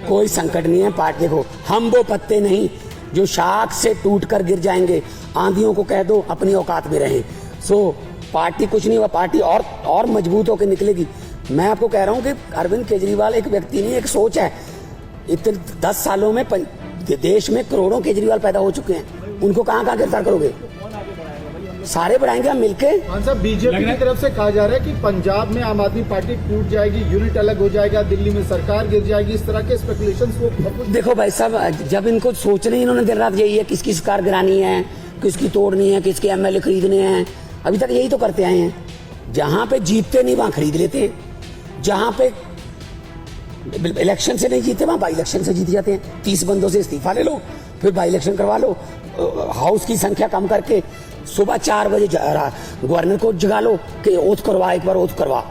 कोई संकट नहीं है। पार्टी देखो, हम वो पत्ते नहीं जो शाख से टूट कर गिर जाएंगे। आंधियों को कह दो अपनी औकात में रहें। सो पार्टी कुछ नहीं हुआ, पार्टी और मजबूत होकर निकलेगी। मैं आपको कह रहा हूं कि अरविंद केजरीवाल एक व्यक्ति नहीं, एक सोच है। इतने 10 सालों में देश में करोड़ों केजरीवाल पैदा हो चुके हैं, उनको कहां गिरफ्तार करोगे? सारे बढ़ाएंगे हम मिलके। साहब, बीजेपी की तरफ से कहा जा रहा है कि पंजाब में आम आदमी पार्टी टूट जाएगी, यूनिट अलग हो जाएगा, दिल्ली में सरकार गिर जाएगी, इस तरह के स्पेकुलेशंस वो। देखो भाई साहब, जब इनको सोचने इन्होंने दिन रात यही है, किसकी सरकार गिरानी है, किसकी तोड़नी है, किसके एमएलए खरीदने हैं, अभी तक यही तो करते आए हैं। जहां पे जीतते नहीं वहां खरीद लेते हैं, जहां पे इलेक्शन से नहीं जीते वहां बाई इलेक्शन से जीत जाते हैं। 30 बंदों से इस्तीफा ले लो, फिर बाई इलेक्शन करवा लो, हाउस की संख्या कम करके सुबह 4 बजे गवर्नर को जगा लो कि ओथ करवा, एक बार ओथ करवा।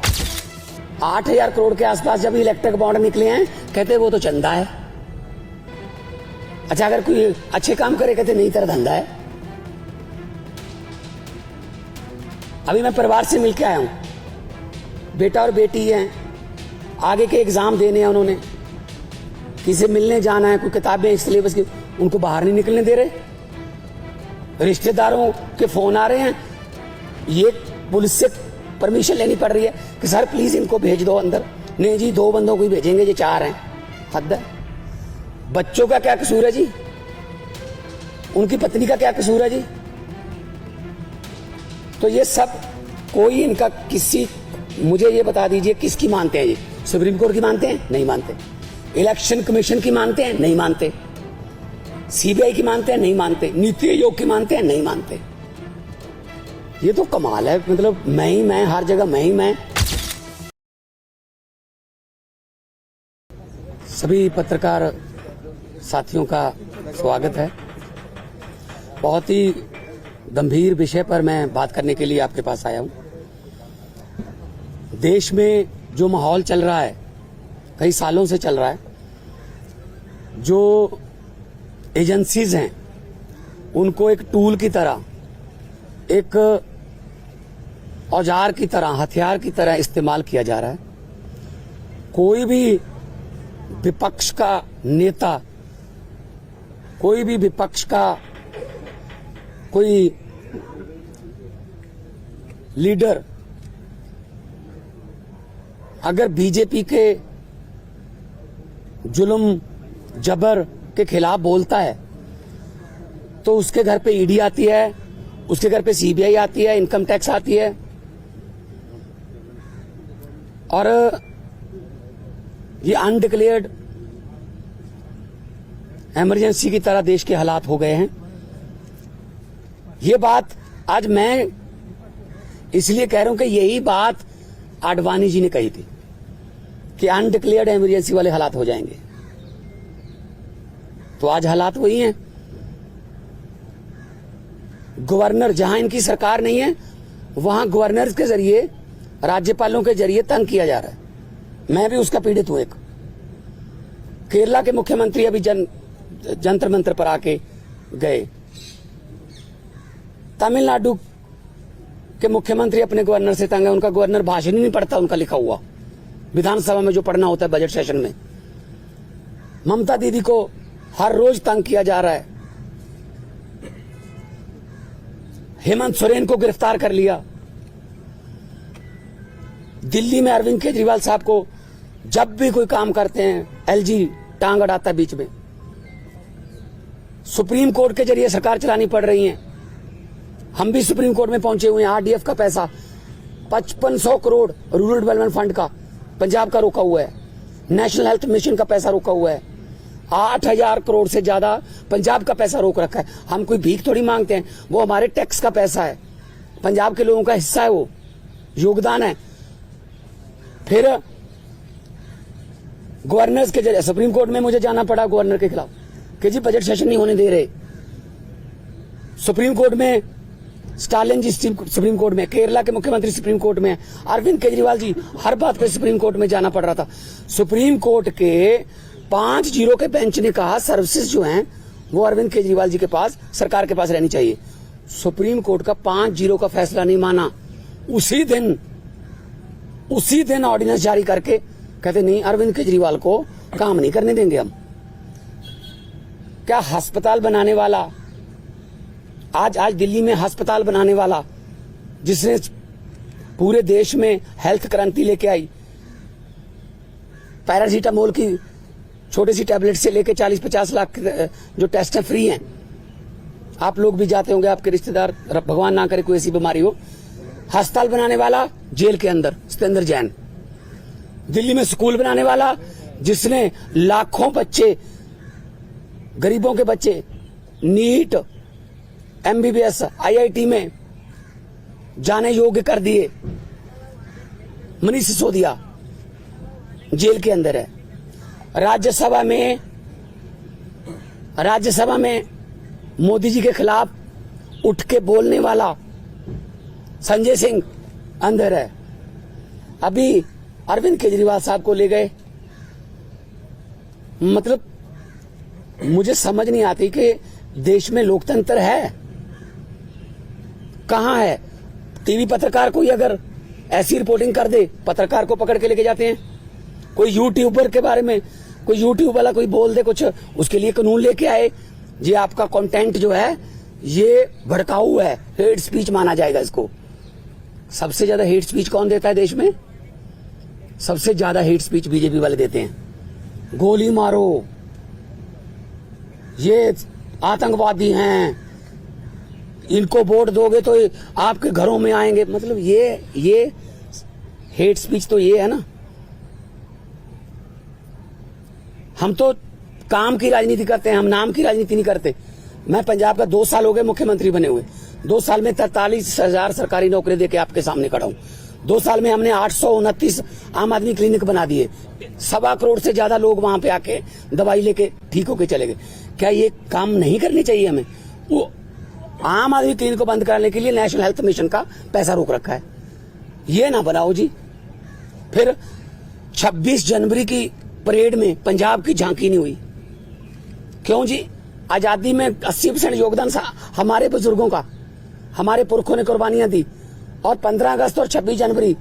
8,000 करोड़ के आसपास जब इलेक्ट्रिक बॉन्ड निकले हैं, कहते वो तो चंदा है। अच्छा, अगर कोई अच्छे काम करे कहते नहीं, तेरा धंधा है। अभी मैं परिवार से मिलके आया हूं, बेटा और बेटी हैं, आगे के एग्जाम देने हैं उन्होंने, किसी मिलने जाना है, कोई किताबें सिलेबस की, उनको बाहर नहीं निकलने दे रहे। रिश्तेदारों के फोन आ रहे हैं, ये पुलिस से परमिशन लेनी पड़ रही है कि सर प्लीज इनको भेज दो अंदर। नहीं जी, 2 बंदों को ही भेजेंगे, ये 4 हैं। हद है। बच्चों का क्या कसूर है जी? उनकी पत्नी का क्या कसूर है जी? तो ये सब कोई इनका किसी, मुझे ये बता दीजिए किसकी मानते हैं ये? सुप्रीम कोर्ट की मानते हैं? नहीं मानते। इलेक्शन कमीशन की मानते हैं? नहीं मानते। सीबीआई की मानते हैं? नहीं मानते। नीति आयोग की मानते हैं? नहीं मानते। ये तो कमाल है, मतलब मैं ही मैं, हर जगह मैं ही मैं। सभी पत्रकार साथियों का स्वागत है। बहुत ही गंभीर विषय पर मैं बात करने के लिए आपके पास आया हूं। देश में जो माहौल चल रहा है, कई सालों से चल रहा है, जो एजेंसीज हैं उनको एक टूल की तरह, एक औजार की तरह, हथियार की तरह इस्तेमाल किया जा रहा है। कोई भी विपक्ष का नेता, कोई भी विपक्ष का कोई लीडर अगर बीजेपी के जुल्म जबर के खिलाफ बोलता है तो उसके घर पे ईडी आती है, उसके घर पे सीबीआई आती है, इनकम टैक्स आती है। और ये अनडिक्लेयर्ड इमरजेंसी की तरह देश के हालात हो गए हैं। ये बात आज मैं इसलिए कह रहा हूं कि यही बात आडवाणी जी ने कही थी कि अनडिक्लेयर्ड इमरजेंसी वाले हालात हो जाएंगे। तो आज हालात वही हैं। गवर्नर, जहां इनकी सरकार नहीं है वहां गवर्नर के जरिए, राज्यपालों के जरिए तंग किया जा रहा है। मैं भी उसका पीड़ित हूं। एक केरला के मुख्यमंत्री अभी जंतर मंतर पर आके गए। तमिलनाडु के मुख्यमंत्री अपने गवर्नर से तंग है। उनका गवर्नर भाषण ही नहीं पढ़ता, उनका लिखा हुआ विधानसभा में जो पढ़ना होता है बजट सेशन में। ममता दीदी को हर रोज तंग किया जा रहा है। हेमंत सोरेन को गिरफ्तार कर लिया। दिल्ली में अरविंद केजरीवाल साहब को जब भी कोई काम करते हैं एलजी टांग अड़ाता है बीच में। सुप्रीम कोर्ट के जरिए सरकार चलानी पड़ रही है। हम भी सुप्रीम कोर्ट में पहुंचे हुए हैं। आरडीएफ का पैसा 5500 करोड़ रूरल डेवलपमेंट फंड का पंजाब का रोका हुआ है। नेशनल हेल्थ मिशन का पैसा रोका हुआ है। 8,000 करोड़ से ज्यादा पंजाब का पैसा रोक रखा है। हम कोई भीख थोड़ी मांगते हैं, वो हमारे टैक्स का पैसा है, पंजाब के लोगों का हिस्सा है, वो योगदान है। फिर गवर्नर्स के जरिए सुप्रीम कोर्ट में मुझे जाना पड़ा गवर्नर के खिलाफ कि जी बजट सेशन नहीं होने दे रहे। सुप्रीम कोर्ट में स्टालिन जी सुप्रीम कोर्ट में, केरला के मुख्यमंत्री सुप्रीम कोर्ट में, अरविंद केजरीवाल जी, हर बात पे सुप्रीम कोर्ट में जाना पड़ रहा था। सुप्रीम कोर्ट के 5-0 के बेंच ने कहा सर्विसेज जो हैं वो अरविंद केजरीवाल जी के पास, सरकार के पास रहनी चाहिए। सुप्रीम कोर्ट का 5-0 का फैसला नहीं माना। उसी दिन ऑर्डिनेंस जारी करके कहते नहीं, अरविंद केजरीवाल को काम नहीं करने देंगे हम। क्या अस्पताल बनाने वाला, आज दिल्ली में अस्पताल बनाने वाला, जिसने पूरे देश में हेल्थ क्रांति लेके आई, पैरासीटामोल की छोटी सी टैबलेट से लेके 40-50 लाख जो टेस्ट हैं फ्री हैं। आप लोग भी जाते होंगे, आपके रिश्तेदार, भगवान ना करे कोई ऐसी बीमारी हो। अस्पताल बनाने वाला जेल के अंदर सत्येंद्र जैन। दिल्ली में स्कूल बनाने वाला, जिसने लाखों बच्चे, गरीबों के बच्चे नीट, MBBS, IIT में जाने योग्य कर दिए, मनीष सिसोदिया जेल के अंदर है। राज्यसभा में मोदी जी के खिलाफ उठ के बोलने वाला संजय सिंह अंदर है। अभी अरविंद केजरीवाल साहब को ले गए। मतलब मुझे समझ नहीं आती कि देश में लोकतंत्र है कहां है। टीवी पत्रकार कोई अगर ऐसी रिपोर्टिंग कर दे, पत्रकार को पकड़ के लेके जाते हैं। कोई यूट्यूबर के बारे में, कोई यूट्यूब वाला कोई बोल दे कुछ, उसके लिए कानून लेके आए, ये आपका कंटेंट जो है ये भड़काऊ है, हेट स्पीच माना जाएगा इसको। सबसे ज्यादा हेट स्पीच कौन देता है देश में? सबसे ज्यादा हेट स्पीच बीजेपी वाले देते हैं। गोली मारो, ये आतंकवादी हैं, इनको वोट दोगे तो आपके घरों में आएंगे। मतलब ये हेट स्पीच तो ये है ना। हम तो काम की राजनीति करते हैं, हम नाम की राजनीति नहीं करते। मैं पंजाब का 2 साल हो गए मुख्यमंत्री बने हुए। 2 साल में 43,000 सरकारी नौकरी देके आपके सामने खड़ा हूं। 2 साल में हमने 829 आम आदमी क्लिनिक बना दिए। 1.25 करोड़ से ज्यादा लोग वहां पे आके दवाई लेके ठीक होके चले गए। क्या ये काम नहीं करने चाहिए हमें? वो आम आदमी क्लिनिक को बंद कराने के लिए नेशनल हेल्थ मिशन का पैसा रोक रखा है। ये ना बनाओ जी। फिर 26 जनवरी की परेड में पंजाब की झांकी नहीं हुई। क्यों जी? आजादी में 80% योगदान हमारे बुजुर्गों का, हमारे पुरखों ने कुर्बानियां दी। और 15 अगस्त और 26 जनवरी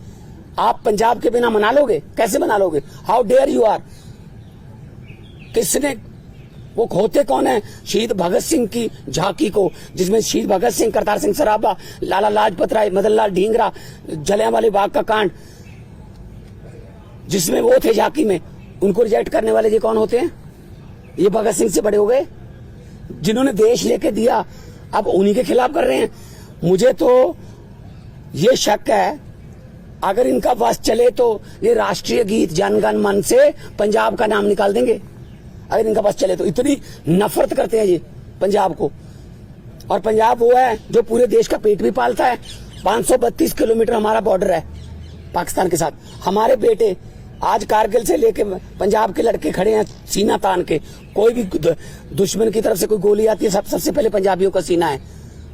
आप पंजाब के बिना मना लोगे? कैसे मना लोगे? How dare you are. किसने, वो होते कौन है शहीद भगत सिंह की झांकी को, जिसमें शहीद भगत सिंह, करतार सिंह सराभा, लाला लाजपत राय, मदन लाल ढींगरा, जलियांवाला बाग का कांड, जिसमें वो थे झांकी में, उनको रिजेक्ट करने वाले ये कौन होते हैं? ये भगत सिंह से बड़े हो गए, जिन्होंने देश लेके दिया। अब उन्हीं के खिलाफ कर रहे हैं। मुझे तो ये शक है, अगर इनका बस चले तो ये राष्ट्रीय गीत जन गण मन से पंजाब का नाम निकाल देंगे। अगर इनका बस चले तो इतनी नफरत करते हैं ये पंजाब को। और पंजाब वो है जो पूरे देश का पेट भी पालता है। 532 किलोमीटर हमारा बॉर्डर है पाकिस्तान के साथ। हमारे बेटे आज कारगिल से लेके पंजाब के लड़के खड़े हैं सीना तान के। कोई भी दुश्मन की तरफ से कोई गोली आती है, सबसे पहले पंजाबियों का सीना है।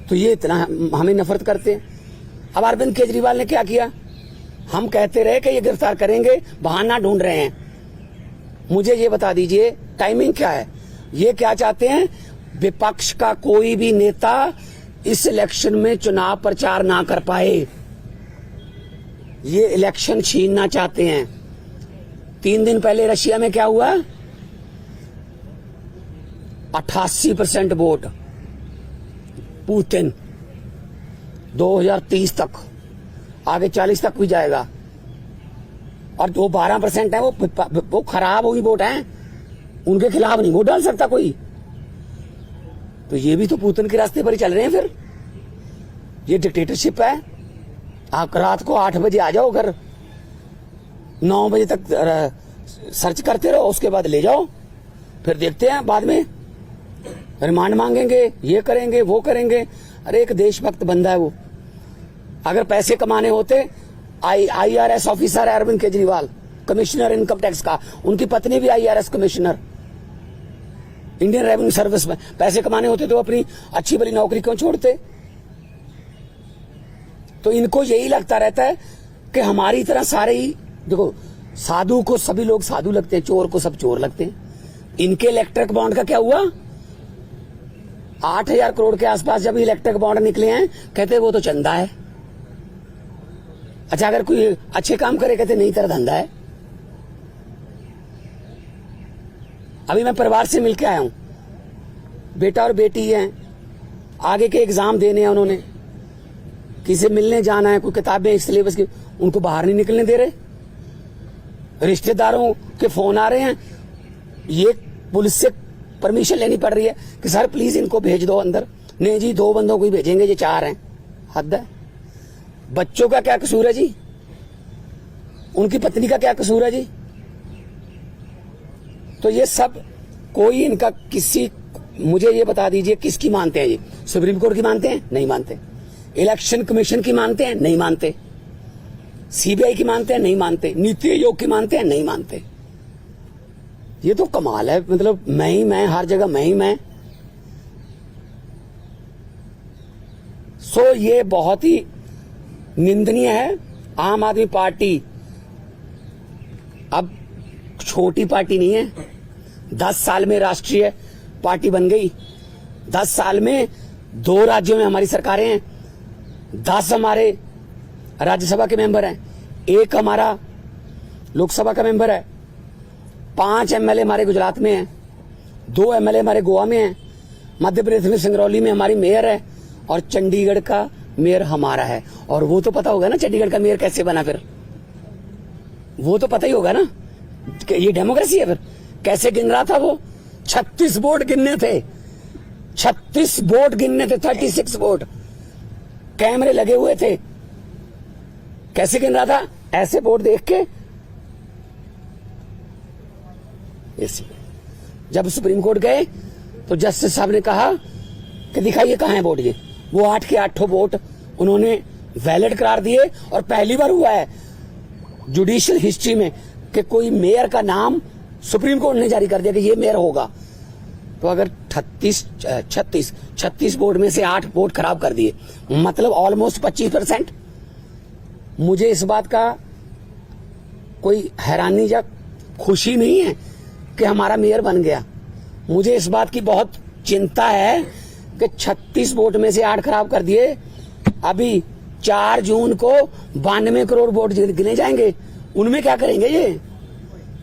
तो ये इतना हमें नफरत करते हैं। अब अरविंद केजरीवाल ने क्या किया? हम कहते रहे कि ये गिरफ्तार करेंगे, बहाना ढूंढ रहे हैं। मुझे ये बता दीजिए टाइमिंग क्या है? ये क्या चाहते हैं? विपक्ष का कोई भी नेता इस इलेक्शन में चुनाव प्रचार ना कर पाए। ये इलेक्शन छीनना चाहते हैं। 3 दिन पहले रशिया में क्या हुआ? 88% वोट पुतिन। 2030 तक, आगे 40 तक भी जाएगा। और जो 12% है वो खराब हुई वोट है, उनके खिलाफ नहीं वोट डाल सकता कोई। तो ये भी तो पुतिन के रास्ते पर ही चल रहे हैं। फिर ये डिक्टेटरशिप है। आप रात को 8 बजे आ जाओ घर, 9 बजे तक सर्च करते रहो, उसके बाद ले जाओ, फिर देखते हैं बाद में रिमांड मांगेंगे, ये करेंगे वो करेंगे। अरे एक देशभक्त बंदा है वो। अगर पैसे कमाने होते, IRS ऑफिसर है Arvind Kejriwal, commissioner income tax का, उनकी पत्नी भी IRS commissioner, Indian revenue service में। पैसे कमाने होते तो अपनी अच्छी भली नौकरी क्यों छोड़ते? तो इनको यही लगता रहता है कि हमारी तरह सारे ही, देखो साधु को सभी लोग साधु लगते हैं, चोर को सब चोर लगते हैं। इनके इलेक्ट्रिक बॉन्ड का क्या हुआ? 8,000 करोड़ के आसपास जब इलेक्ट्रिक बॉन्ड निकले हैं, कहते वो तो चंदा है। अच्छा, अगर कोई अच्छे काम करे कहते नहीं तेरा धंधा है। अभी मैं परिवार से मिलके आया हूं, बेटा और बेटी हैं, आगे के एग्जाम देने हैं उन्होंने, किसी से मिलने जाना है, कोई किताबें सिलेबस की, उनको बाहर नहीं निकलने दे रहे, रिश्तेदारों के फोन आ रहे हैं, ये पुलिस से परमिशन लेनी पड़ रही है कि सर प्लीज इनको भेज दो अंदर। नहीं जी, 2 बंदों को ही भेजेंगे, ये 4 हैं। हद है। बच्चों का क्या कसूर है जी? उनकी पत्नी का क्या कसूर है जी? तो ये सब कोई इनका किसी, मुझे ये बता दीजिए किसकी मानते हैं ये? सुप्रीम कोर्ट की मानते हैं? नहीं मानते। इलेक्शन कमीशन की मानते हैं? नहीं मानते। सीबीआई की मानते हैं? नहीं मानते। नीति आयोग की मानते हैं? नहीं मानते। ये तो कमाल है, मतलब मैं ही मैं, हर जगह मैं ही मैं। सो ये बहुत ही निंदनीय है। आम आदमी पार्टी अब छोटी पार्टी नहीं है, 10 साल में राष्ट्रीय पार्टी बन गई। 10 साल में 2 राज्यों में हमारी सरकारें हैं, 10 हमारे राज्यसभा के मेंबर हैं, 1 हमारा लोकसभा का मेंबर है, 5 एमएलए हमारे गुजरात में हैं, 2 एमएलए हमारे गोवा में हैं, मध्य प्रदेश में सिंगरौली में हमारी मेयर है, और चंडीगढ़ का मेयर हमारा है। और वो तो पता होगा ना चंडीगढ़ का मेयर कैसे बना, फिर वो तो पता ही होगा ना कि ये डेमोक्रेसी है। फिर कैसे गिन रहा था वो? 36 वोट गिनने थे, 36 वोट गिनने थे, 36 वोट, कैमरे लगे हुए थे। कैसे गिन रहा था? ऐसे वोट देख के। ऐसे जब सुप्रीम कोर्ट गए तो जस्टिस साहब ने कहा कि दिखाइए कहां है वोट। ये वो 8 के 8 वोट उन्होंने वैलिड करार दिए। और पहली बार हुआ है जुडिशियल हिस्ट्री में कि कोई मेयर का नाम सुप्रीम कोर्ट ने जारी कर दिया कि ये मेयर होगा। तो अगर 36 वोट में से 8 वोट खराब कर दिए, मतलब ऑलमोस्ट 25%। मुझे इस बात का कोई हैरानी या खुशी नहीं है कि हमारा मेयर बन गया। मुझे इस बात की बहुत चिंता है कि 36 वोट में से 8 खराब कर दिए। अभी 4 जून को 92 करोड़ वोट गिने जाएंगे, उनमें क्या करेंगे? ये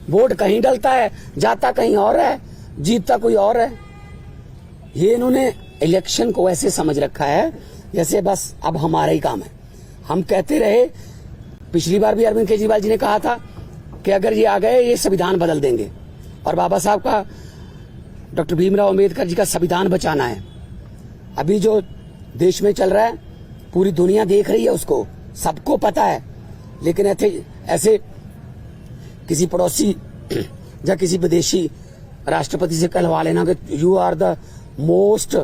वोट कहीं डलता है, जाता कहीं और है, जीतता कोई और है। ये इन्होंने इलेक्शन को ऐसे समझ रखा है जैसे बस अब हमारा ही काम है। हम कहते रहे, पिछली बार भी अरविंद केजरीवाल जी ने कहा था कि अगर ये आ गए ये संविधान बदल देंगे, और बाबा साहब का, डॉक्टर भीमराव अंबेडकर जी का संविधान बचाना है। अभी जो देश में चल रहा है पूरी दुनिया देख रही है, उसको सबको पता है। लेकिन ऐसे किसी पड़ोसी या किसी विदेशी राष्ट्रपति से कहलवा लेना कि you are the most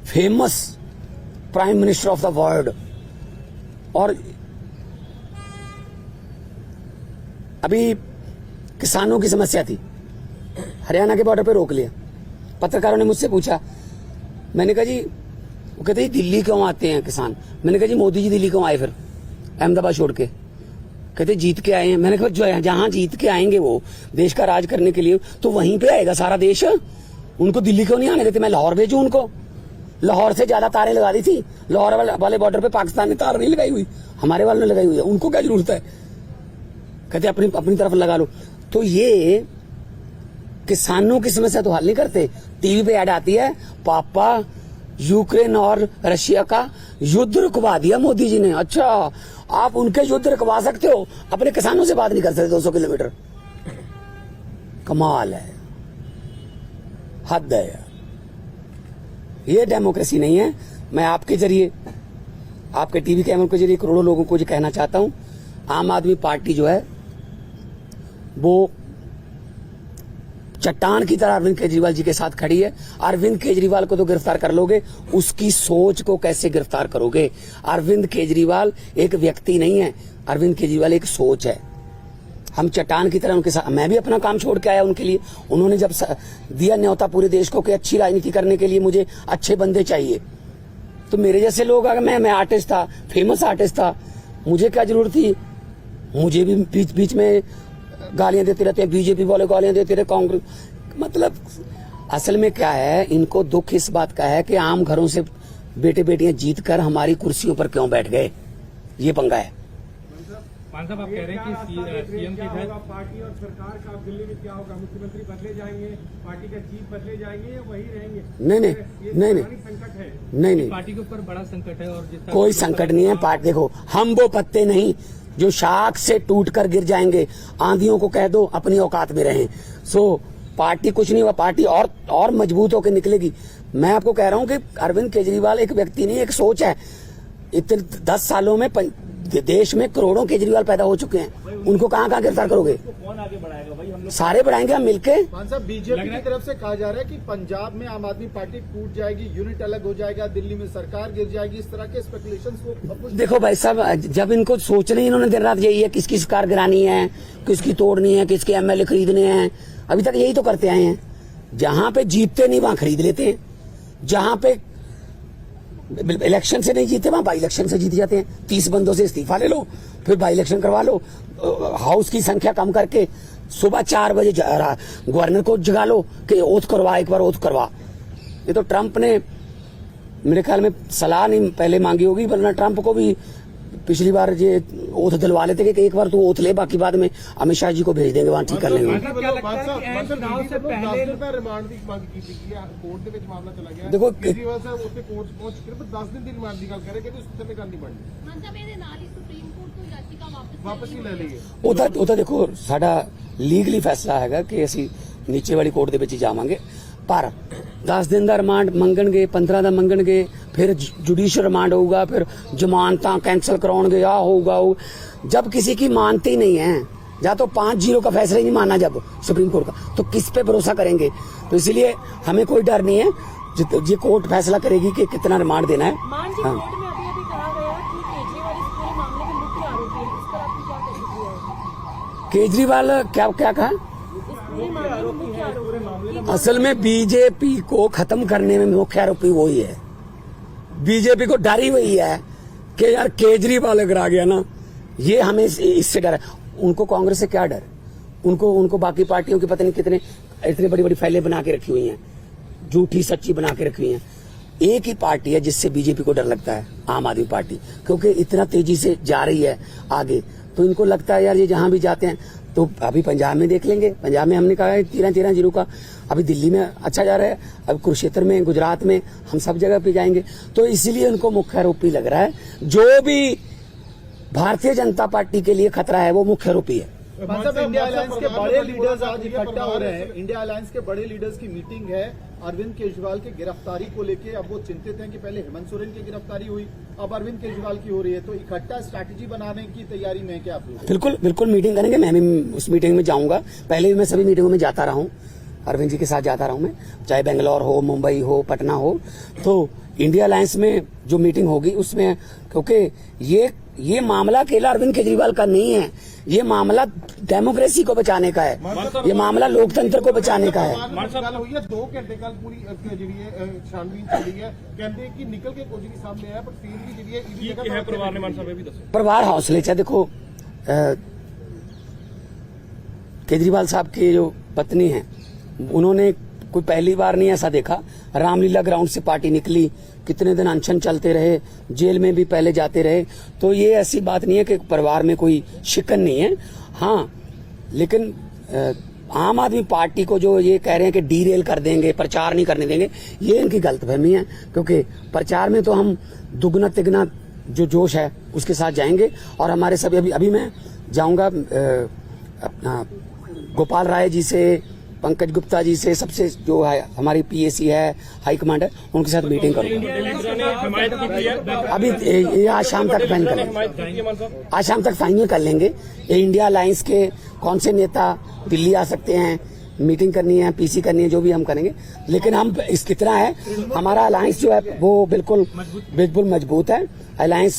famous prime minister of the world. और अभी किसानों की समस्या थी, हरियाणा के बॉर्डर पे रोक लिया। पत्रकारों ने मुझसे पूछा, मैंने कहा जी, वो कहते हैं दिल्ली क्यों आते हैं किसान? मैंने कहा जी मोदी जी दिल्ली क्यों आए फिर अहमदाबाद छोड़ के? कहते जीत के आए हैं। मैंने कहा जो जहां जीत के आएंगे वो देश का राज करने के लिए, तो वहीं पे आएगा सारा देश। उनको दिल्ली क्यों नहीं आने देते? मैं लाहौर भेजूं उनको? लाहौर से ज्यादा तारें लगा दी थी। लाहौर वाले बॉर्डर पे पाकिस्तान ने तार नहीं लगाई हुई, हमारे वालों ने लगाई हुई है। उनको क्या जरूरत है? कहते अपनी तरफ लगा लो। तो ये किसानों की समस्या तो हल नहीं करते। टीवी पे ऐड आती है, पापा यूक्रेन और रशिया का युद्ध रुकवा दिया मोदी जी ने। अच्छा, आप उनके युद्ध रुकवा सकते हो, अपने किसानों से बात नहीं कर सकते 200 किलोमीटर? कमाल है, हद है यार। ये डेमोक्रेसी नहीं है। मैं आपके जरिए, आपके टीवी कैमरों के जरिए करोड़ों लोगों को ये कहना चाहता हूं, आम आदमी पार्टी जो है वो चट्टान की तरह अरविंद केजरीवाल जी के साथ खड़ी है। अरविंद केजरीवाल को तो गिरफ्तार कर लोगे, उसकी सोच को कैसे गिरफ्तार करोगे? अरविंद केजरीवाल एक व्यक्ति नहीं है, अरविंद केजरीवाल एक सोच है। हम चट्टान की तरह उनके साथ, मैं भी अपना काम छोड़ के आया उनके लिए। उन्होंने जब दिया न्योता पूरे देश को कि अच्छी राजनीति करने के लिए मुझे अच्छे बंदे चाहिए, तो मेरे जैसे लोग, अगर मैं आर्टिस्ट था, फेमस आर्टिस्ट था, मुझे क्या जरूरत थी? मुझे भी बीच बीच में गालियां देते रहते हैं, बीजेपी वाले गालियां देते रहे, कांग्रेस। मतलब असल में क्या है, इनको दुख इस बात का है कि आम घरों से बेटे बेटियां जीत कर हमारी कुर्सियों पर क्यों बैठ गए। ये पंगा है। मान साहब आप कह रहे हैं कि सीएम की होगा पार्टी और सरकार का दिल्ली में क्या होगा, मुख्यमंत्री बदले जाएंगे, पार्टी के चीफ बदले जाएंगे या वही रहेंगे? नहीं संकट है, नहीं पार्टी के ऊपर बड़ा संकट है। और कोई संकट नहीं है। पार्टी देखो, हम वो पत्ते नहीं जो शाख से टूट कर गिर जाएंगे। आंधियों को कह दो अपनी औकात में रहें। सो पार्टी कुछ नहीं हुआ, पार्टी और मजबूत होकर निकलेगी। मैं आपको कह रहा हूं कि अरविंद केजरीवाल एक व्यक्ति नहीं, एक सोच है। इतने 10 सालों में देश में करोड़ों केजरीवाल पैदा हो चुके हैं, उनको कहां गिरफ्तार करोगे? कौन आगे बढ़ाएगा भाई? हम लोग सारे बढ़ाएंगे हम मिलके। साहब, बीजेपी की तरफ से कहा जा रहा है कि पंजाब में आम आदमी पार्टी टूट जाएगी, यूनिट अलग हो जाएगा, दिल्ली में सरकार गिर जाएगी, इस तरह के स्पेकुलेशंस को। देखो भाई साहब, जब इनको सोचना ही इन्होंने दिन रात यही है, किसकी सरकार गिरानी है, किसकी तोड़नी है, किसके एमएलए खरीदने हैं, अभी तक यही तो करते आए हैं। जहां पे जीतते नहीं वहां खरीद लेते हैं, जहां पे इलेक्शन से नहीं जीते वहां बाई इलेक्शन से जीत जाते हैं। 30 बंदों से इस्तीफा ले लो, फिर बाई इलेक्शन करवा लो, हाउस की संख्या कम करके सुबह 4 बजे गवर्नर को जगा लो कि ओथ करवा, एक बार ओथ करवा। ये तो ट्रंप ने मेरे ख्याल में सलाह नहीं पहले मांगी होगी, वरना ट्रंप को भी पिछली बार ये ओथ दिलवा लेते कि एक बार तू ओथ ले, बाकी बाद में अमित शाह जी को भेज देंगे, वहां ठीक कर लेंगे। देखो ਉਹ ਤਾਂ ਦੇਖੋ ਸਾਡਾ ਲੀਗਲੀ ਫੈਸਲਾ ਹੈਗਾ ਕਿ ਅਸੀਂ ਨੀਚੇ ਵਾਲੀ ਕੋਰਟ ਦੇ ਵਿੱਚ ਜਾਵਾਂਗੇ, ਪਰ 10 ਦਿਨ ਦਾ ਰਿਮਾਂਡ ਮੰਗਣਗੇ, 15 ਦਾ ਮੰਗਣਗੇ, फिर जुडिशियल रिमांड होगा, फिर जमानत कैंसिल कराओगे, आ होगा। जब किसी की मानते ही नहीं है, या तो 5-0 का फैसला ही नहीं माना जब सुप्रीम कोर्ट का, तो किस पे भरोसा करेंगे? तो इसलिए हमें कोई डर नहीं है, ये कोर्ट फैसला करेगी कि कितना रिमांड देना है। हाँ। केजरीवाल क्या कहा? असल में बीजेपी को खत्म करने में मुख्य आरोपी वही है। बीजेपी को डर ही वही है कि यार केजरीवाल अगर आ गया ना, ये हमें इससे डर है। उनको कांग्रेस से क्या डर? उनको बाकी पार्टियों की पता नहीं कितने इतनी बड़ी बड़ी फाइलें बना के रखी हुई हैं, झूठी सच्ची बना के रखी हुई हैं। एक ही पार्टी है जिससे बीजेपी को डर लगता है, आम आदमी पार्टी, क्योंकि इतना तेजी से जा रही है आगे। तो इनको लगता है यार ये जहां भी जाते हैं, तो अभी पंजाब में देख लेंगे, पंजाब में हमने कहा है 13-0 का, अभी दिल्ली में अच्छा जा रहा है, अब कुरुक्षेत्र में, गुजरात में, हम सब जगह पे जाएंगे। तो इसीलिए उनको मुख्य आरोपी लग रहा है। जो भी भारतीय जनता पार्टी के लिए खतरा है वो मुख्य आरोपी है। इंडिया अलायंस के बड़े लीडर्स आज इकट्ठा हो रहे हैं। इंडिया अलायंस के बड़े लीडर्स की मीटिंग है अरविंद केजरीवाल की गिरफ्तारी को लेके। अब वो चिंतित हैं कि पहले हेमंत सोरेन की गिरफ्तारी हुई, अब अरविंद केजरीवाल की हो रही है, तो इकट्ठा स्ट्रैटेजी बनाने की तैयारी में क्या? बिल्कुल मीटिंग करेंगे। मैं भी उस मीटिंग में जाऊंगा। पहले भी मैं सभी मीटिंगों में जाता रहा हूँ, अरविंद जी के साथ जाता रहा हूँ मैं, चाहे बेंगलोर हो, मुंबई हो, पटना हो। तो इंडिया अलायंस में जो मीटिंग होगी उसमें, क्योंकि ये मामला अकेला अरविंद केजरीवाल का नहीं है, ये मामला डेमोक्रेसी को बचाने का है, ये मामला लोकतंत्र को बचाने का है। 2 घंटे कल पूरी छानबीन चली है, कहते हैं कि निकल के कुछ नहीं सामने आया, पर फिर भी है परिवार ने मान साहब भी दसो परिवार हौसले से। देखो केजरीवाल साहब की जो पत्नी है, उन्होंने कोई पहली बार नहीं ऐसा देखा, रामलीला ग्राउंड से पार्टी निकली, कितने दिन अनशन चलते रहे, जेल में भी पहले जाते रहे। तो ये ऐसी बात नहीं है कि परिवार में कोई शिकन नहीं है। हाँ, लेकिन आम आदमी पार्टी को जो ये कह रहे हैं कि डीरेल कर देंगे, प्रचार नहीं करने देंगे, ये इनकी गलतफहमी है। क्योंकि प्रचार में तो हम दुगना तिगना जो जोश है उसके साथ जाएंगे। और हमारे सभी अभी मैं जाऊंगा अपना गोपाल राय जी से, पंकज गुप्ता जी से, सबसे जो है हमारी पीएसी है, हाईकमांड है, उनके साथ मीटिंग करूंगा। अभी ये आज शाम तक फाइनल कर लेंगे, आज शाम तक फाइनल कर लेंगे। इंडिया अलायंस के कौन से नेता दिल्ली आ सकते हैं, मीटिंग करनी है, पीसी करनी है, जो भी हम करेंगे। लेकिन हम इस कितना है, हमारा अलायंस जो है वो बिल्कुल मजबूत है। अलायंस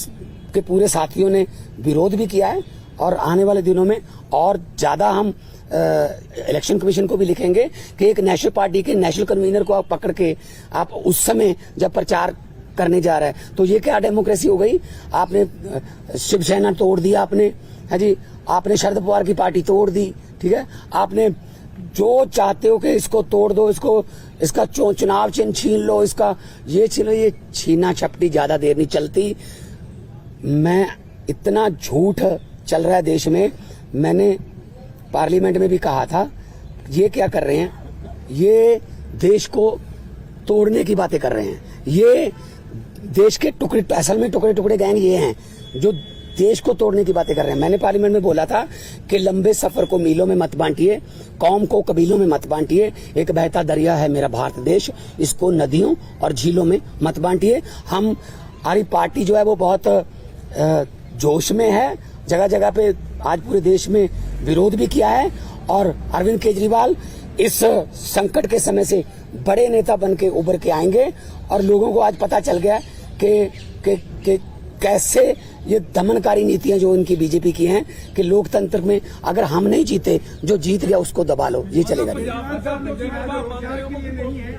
के पूरे साथियों ने विरोध भी किया है, और आने वाले दिनों में और ज्यादा हम इलेक्शन कमीशन को भी लिखेंगे कि एक नेशनल पार्टी के नेशनल कन्वीनर को आप पकड़ के आप उस समय जब प्रचार करने जा रहा है, तो ये क्या डेमोक्रेसी हो गई? आपने शिवसेना तोड़ दिया, आपने, है जी, आपने शरद पवार की पार्टी तोड़ दी, ठीक है, आपने जो चाहते हो कि इसको तोड़ दो, इसका चुनाव चिन्ह छीन लो, इसका ये छीन लो, ये छीना छपटी ज्यादा देर नहीं चलती। मैं इतना झूठ चल रहा है देश में, मैंने पार्लियामेंट में भी कहा था, ये क्या कर रहे हैं, ये देश को तोड़ने की बातें कर रहे हैं। ये देश के टुकड़े, असल में टुकड़े टुकड़े गैंग ये हैं जो देश को तोड़ने की बातें कर रहे हैं। मैंने पार्लियामेंट में बोला था कि लंबे सफर को मीलों में मत बांटिए, कौम को कबीलों में मत बांटिए, एक बहता दरिया है मेरा भारत देश, इसको नदियों और झीलों में मत बांटिए। हमारी पार्टी जो है वो बहुत जोश में है, जगह जगह पे आज पूरे देश में विरोध भी किया है, और अरविंद केजरीवाल इस संकट के समय से बड़े नेता बन के उभर के आएंगे, और लोगों को आज पता चल गया कि कैसे ये दमनकारी नीतियां जो इनकी बीजेपी की हैं कि लोकतंत्र में अगर हम नहीं जीते, जो जीत गया उसको दबा लो, ये चलेगा नहीं।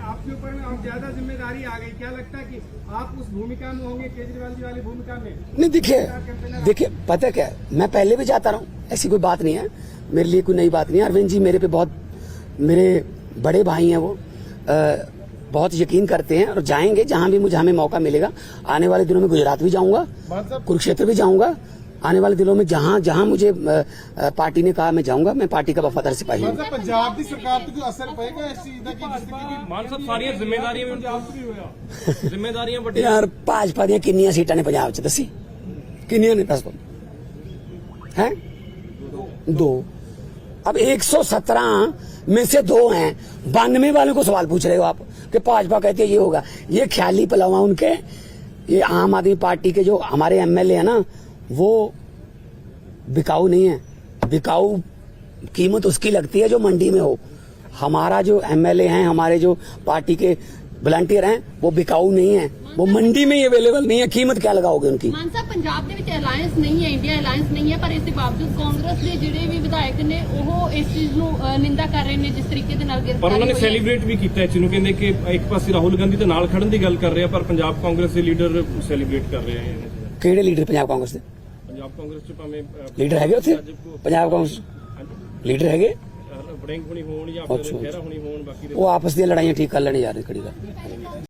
आपके ऊपर में अब ज्यादा जिम्मेदारी आ गई, क्या लगता है कि आप उस भूमिका में होंगे, केजरीवाल जी वाली भूमिका में? नहीं, देखिए पता क्या है, मैं पहले भी जाता रहा हूँ, ऐसी कोई बात नहीं है, मेरे लिए कोई नई बात नहीं है। अरविंद जी मेरे पे बहुत, मेरे बड़े भाई हैं, वो बहुत यकीन करते हैं, और जाएंगे जहां भी मुझे हमें मौका मिलेगा। आने वाले दिनों में गुजरात भी जाऊंगा, कुरुक्षेत्र भी जाऊंगा, आने वाले दिनों में जहां जहां मुझे पार्टी ने कहा मैं जाऊंगा। मैं पार्टी का वफादार सिपाही हूं। पंजाब की सरकार पे कोई असर पएगा इस चीज का कि मान साहब सारियां जिम्मेदारियां बड़ी यार भाजपा ਦੀਆਂ ਕਿੰਨੀਆਂ ਸੀਟਾਂ ਨੇ ਪੰਜਾਬ 'ਚ ਦੱਸੀ, ਕਿੰਨੀਆਂ ਨੇ ਦੱਸ ਦੋ हैं? 2। अब 117 में से 2 हैं, 92 वालों को सवाल पूछ रहे हो आप कि भाजपा कहती है ये होगा। ये ख्याली पलावा उनके, ये आम आदमी पार्टी के जो हमारे एमएलए है ना, वो बिकाऊ नहीं है। बिकाऊ कीमत उसकी लगती है जो मंडी में हो। हमारा जो एमएलए हैं, हमारे जो पार्टी के वॉलंटियर हैं, वो बिकाऊ नहीं है, वो मंडी में ही अवेलेबल नहीं है। कीमत क्या लगाओगे उनकी? मान साहब पंजाब ਦੇ ਵਿੱਚ ਅਲਾਈਅੰਸ ਨਹੀਂ ਹੈ, ਇੰਡੀਆ ਅਲਾਈਅੰਸ ਨਹੀਂ ਹੈ, ਪਰ ਇਸ ਦੇ ਬਾਵਜੂਦ ਕਾਂਗਰਸ ਦੇ ਜਿਹੜੇ ਵੀ ਵਿਧਾਇਕ ਨੇ ਉਹ ਇਸ ਚੀਜ਼ ਨੂੰ ਨਿੰਦਾ ਕਰ ਰਹੇ ਨੇ, ਜਿਸ ਤਰੀਕੇ ਦੇ ਨਾਲ ਪਰ ਗ੍ਰਿਫਤਾਰੀ ਉਹਨਾਂ ਨੇ ਹੋਈ ਹੈ। ਸੈਲੀਬ੍ਰੇਟ ਵੀ ਕੀਤਾ ਇਸ ਨੂੰ, ਕਹਿੰਦੇ ਕਿ ਇੱਕ ਪਾਸੇ ਰਾਹੁਲ ਗਾਂਧੀ ਦੇ ਨਾਲ ਖੜਨ ਦੀ ਗੱਲ ਕਰ ਰਹੇ ਆ, ਪਰ ਪੰਜਾਬ ਕਾਂਗਰਸ ਦੇ ਲੀਡਰ ਸੈਲੀਬ੍ਰੇਟ ਕਰ ਰਹੇ ਆ। ਕਿਹੜੇ ਲੀਡਰ ਪੰਜਾਬ ਕਾਂਗਰਸ ਦੇ? ਪੰਜਾਬ ਕਾਂਗਰਸ ਚ ਭਾਵੇਂ ਲੀਡਰ ਹੈਗੇ ਉੱਥੇ ਪੰਜਾਬ ਕਾਂਗਰਸ ਲੀਡਰ ਹੈਗੇ, ਵੜਿੰਗ ਹੋਣੀ ਹੋਣ ਜਾਂ ਫਿਰ ਖਹਿਰਾ ਹੋਣੀ ਹੋਣ, ਬਾਕੀ ਉਹ ਆਪਸ ਦੀਆਂ ਲੜਾਈਆਂ ਠੀਕ ਕਰ ਲੈਣੇ ਜਾ ਰਹੇ। ਖੜੀ ਗੱਲ